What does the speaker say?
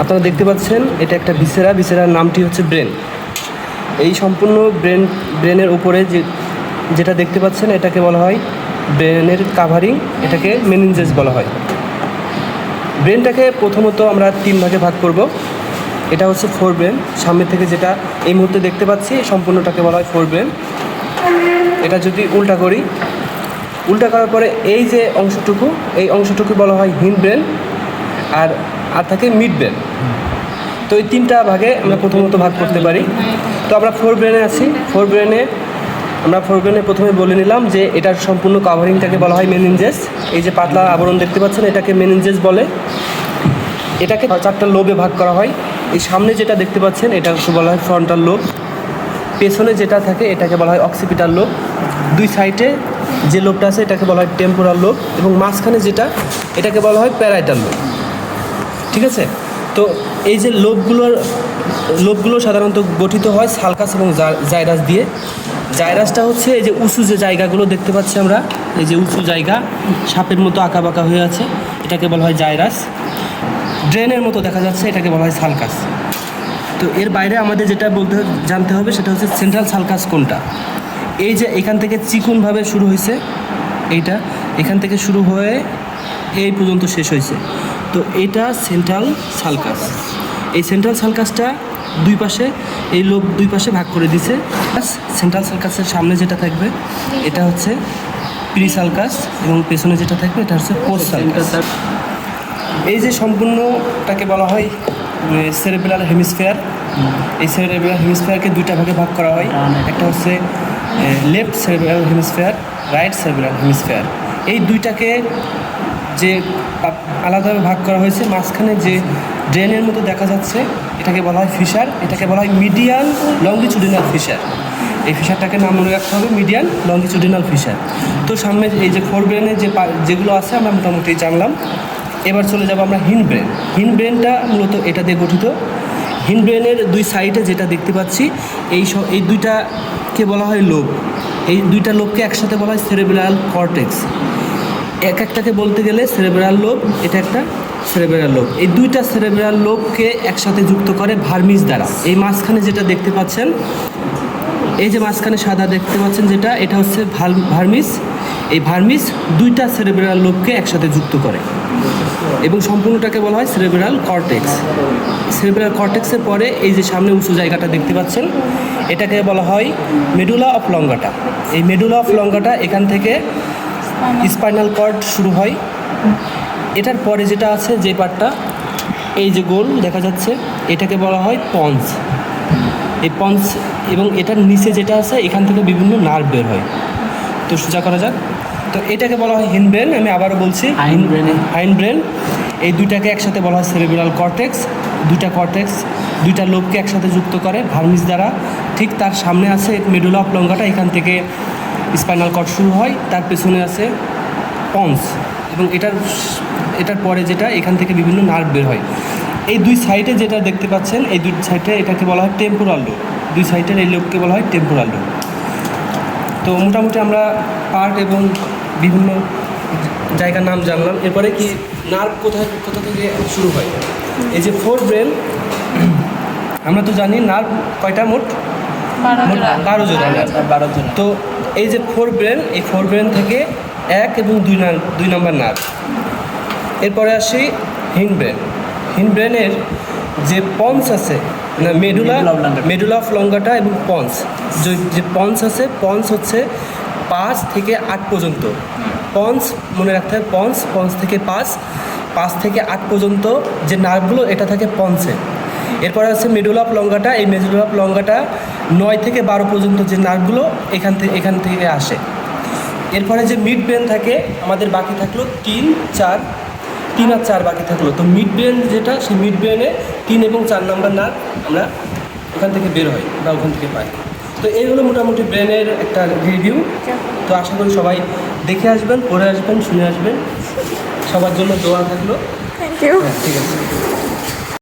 আপনারা দেখতে পাচ্ছেন এটা একটা ভিসেরার নামটি হচ্ছে ব্রেন। এই সম্পূর্ণ ব্রেনের উপরে যেটা দেখতে পাচ্ছেন এটাকে বলা হয় ব্রেনের কাভারিং, এটাকে মেনিনজেস বলা হয়। ব্রেনটাকে প্রথমত আমরা 3 ভাগে ভাগ করব। এটা হচ্ছে ফোর ব্রেন, সামনে থেকে যেটা এই মুহূর্তে দেখতে পাচ্ছি সম্পূর্ণটাকে বলা হয় ফোর ব্রেন। এটা যদি উল্টা করার পরে এই যে অংশটুকু বলা হয় হিন্ড ব্রেন, আর থাকে মিড ব্রেন। তো এই 3টা ভাগে আমরা প্রথমত ভাগ করতে পারি। তো আমরা ফোর ব্রেনে আছি। ফোর ব্রেনে প্রথমে বলে নিলাম যে এটার সম্পূর্ণ কাভারিংটাকে বলা হয় মেনিনজেস। এই যে পাতলা আবরণ দেখতে পাচ্ছেন এটাকে মেনিনজেস বলে। এটাকে 4টা লোবে ভাগ করা হয়। এই সামনে যেটা দেখতে পাচ্ছেন এটাকে বলা হয় ফ্রন্টাল লোব, পেছনে যেটা থাকে এটাকে বলা হয় অক্সিপিটাল লোব, 2 সাইডে যে লোবটা আছে এটাকে বলা হয় টেম্পোরাল লোব, এবং মাঝখানে যেটা এটাকে বলা হয় প্যারাইটাল লোব। ঠিক আছে? তো এই যে লোবগুলো সাধারণত গঠিত হয় সালকাস এবং জাইরাস দিয়ে। জাইরাসটা হচ্ছে এই যে উঁচু যে জায়গাগুলো দেখতে পাচ্ছি আমরা, এই যে উঁচু জায়গা সাপের মতো আঁকাবাঁকা হয়ে আছে, এটাকে বলা হয় জাইরাস। ড্রেনের মতো দেখা যাচ্ছে, এটাকে বলা হয় সালকাস। তো এর বাইরে আমাদের যেটা জানতে হবে সেটা হচ্ছে সেন্ট্রাল সালকাস কোনটা। এই যে এখান থেকে চিকুনভাবে শুরু হয়েছে, এইটা এখান থেকে শুরু হয়ে এই পর্যন্ত শেষ হয়েছে। তো এটা সেন্ট্রাল সালকাস। এই সেন্ট্রাল সালকাসটা এই লোব 2 পাশে ভাগ করে দিছে। সেন্ট্রাল সালকাসের সামনে যেটা থাকবে এটা হচ্ছে প্রি সালকাস, এবং পেছনে যেটা থাকবে এটা হচ্ছে পোস্ট সালকাস। এই যে সম্পূর্ণটাকে বলা হয় সেরেব্রাল হেমিস্ফিয়ার। এই সেরেব্রাল হেমিস্ফিয়ারকে 2টা ভাগে ভাগ করা হয়। একটা হচ্ছে left cerebral hemisphere, right cerebral hemisphere. এই 2টাকে যে আলাদাভাবে ভাগ করা হয়েছে, মাঝখানে যে ড্রেনের মতো দেখা যাচ্ছে এটাকে বলা হয় ফিশার, এটাকে বলা হয় মিডিয়ান লংগিচুডিনাল ফিশার। এই ফিশারটাকে নাম মনে রাখতে হবে মিডিয়ান লংগিচুডিনাল ফিশার। তো সামনে এই যে ফোর ব্রেনে যেগুলো আছে আমরা মোটামুটি জানলাম। এবার চলে যাব আমরা হিন্ড ব্রেন। হিন্ড ব্রেনটা মূলত এটা দিয়ে গঠিত। হিন্ড ব্রেনের 2 সাইডে যেটা দেখতে পাচ্ছি এই 2টাকে বলা হয় লোব। এই 2টা লোবকে একসাথে বলা হয় সেরেব্রাল কর্টেক্স। একটাকে বলতে গেলে সেরেব্রাল লোব, এটা একটা সেরেব্রাল লোব। এই 2টা সেরেব্রাল লোবকে একসাথে যুক্ত করে ভার্মিস দ্বারা। এই মাঝখানে যেটা দেখতে পাচ্ছেন, এই যে মাঝখানে সাদা দেখতে পাচ্ছেন যেটা, এটা হচ্ছে ভার্মিস। এই ভার্মিস 2টা সেরেব্রাল লোবকে একসাথে যুক্ত করে এবং সম্পূর্ণটাকে বলা হয় সেরেব্রাল কর্টেক্স। সেরেব্রাল কর্টেক্সের পরে এই যে সামনে উঁচু জায়গাটা দেখতে পাচ্ছেন এটাকে বলা হয় মেডুলা অফ লঙ্গাটা। এই মেডুলা অফ লঙ্গাটা এখান থেকে স্পাইনাল কর্ড শুরু হয়। এটার পরে যেটা আছে যে পার্টটা এই যে গোল দেখা যাচ্ছে এটাকে বলা হয় পন্স। এই পন্স এবং এটার নিচে যেটা আছে এখান থেকে বিভিন্ন নার্ভ বের হয়। তো সোজা করা যাক। তো এটাকে বলা হয় হিন্ড ব্রেন। আমি আবারও বলছি হাইন্ড ব্রেন। এই 2টাকে একসাথে বলা হয় সেরেব্রাল কর্টেক্স। 2টা লোবকে একসাথে যুক্ত করে ভার্মিস দ্বারা। ঠিক তার সামনে আছে মেডুলা অফ লঙ্গাটা, এখান থেকে স্পাইনাল কর্ড শুরু হয়, তার পেছনে আছে পন্স, এবং এটার পরে যেটা এখান থেকে বিভিন্ন নার্ভ বের হয়। এই 2 সাইডে যেটা দেখতে পাচ্ছেন এই 2 সাইডে এটাকে বলা হয় টেম্পোরাল লোব। 2 সাইডের এই লোবকে বলা হয় টেম্পোরাল লোব। তো মোটামুটি আমরা পার্ট এবং বিভিন্ন জায়গার নাম জানলাম। এরপরে কি নার্ভ কোথা থেকে শুরু হয়। এই যে ফোর ব্রেন, আমরা তো জানি নার্ভ কয়টা, মোট 12 জোড়া। তো এই যে ফোর ব্রেন, এই ফোর ব্রেন থেকে 1 এবং 2 নম্বর নার্ভ। এরপরে আসি হিন্ড ব্রেন। হিন্ড ব্রেনের যে পন্স আছে না মেডুলা অফ লঙ্গাটা এবং পন্স, যে পন্স আছে, পন্স হচ্ছে 5 থেকে 8 পর্যন্ত। পন্স মনে রাখতে হবে, পন্স থেকে 5 থেকে 8 পর্যন্ত যে নার্ভগুলো এটা থাকে পন্সে। এরপরে আছে মেডুলা অফ লঙ্গাটা। এই মেডুলা অফ লঙ্গাটা 9 থেকে 12 পর্যন্ত যে নার্ভগুলো এখান থেকে আসে। এরপরে যে মিড ব্রেন থাকে আমাদের বাকি থাকলো 3 আর 4 বাকি থাকলো। তো মিড ব্রেন যেটা, সেই মিড ব্রেনে 3 এবং 4 নম্বর নার্ভ আমরা ওখান থেকে বের হয় বা ওখান থেকে পাই। তো এই হলো মোটামুটি ব্রেনের একটা রিভিউ। তো আশা করি সবাই দেখে আসবেন, পড়ে আসবেন, শুনে আসবেন। সবার জন্য দোয়া থাকলো। Thank you. ঠিক আছে।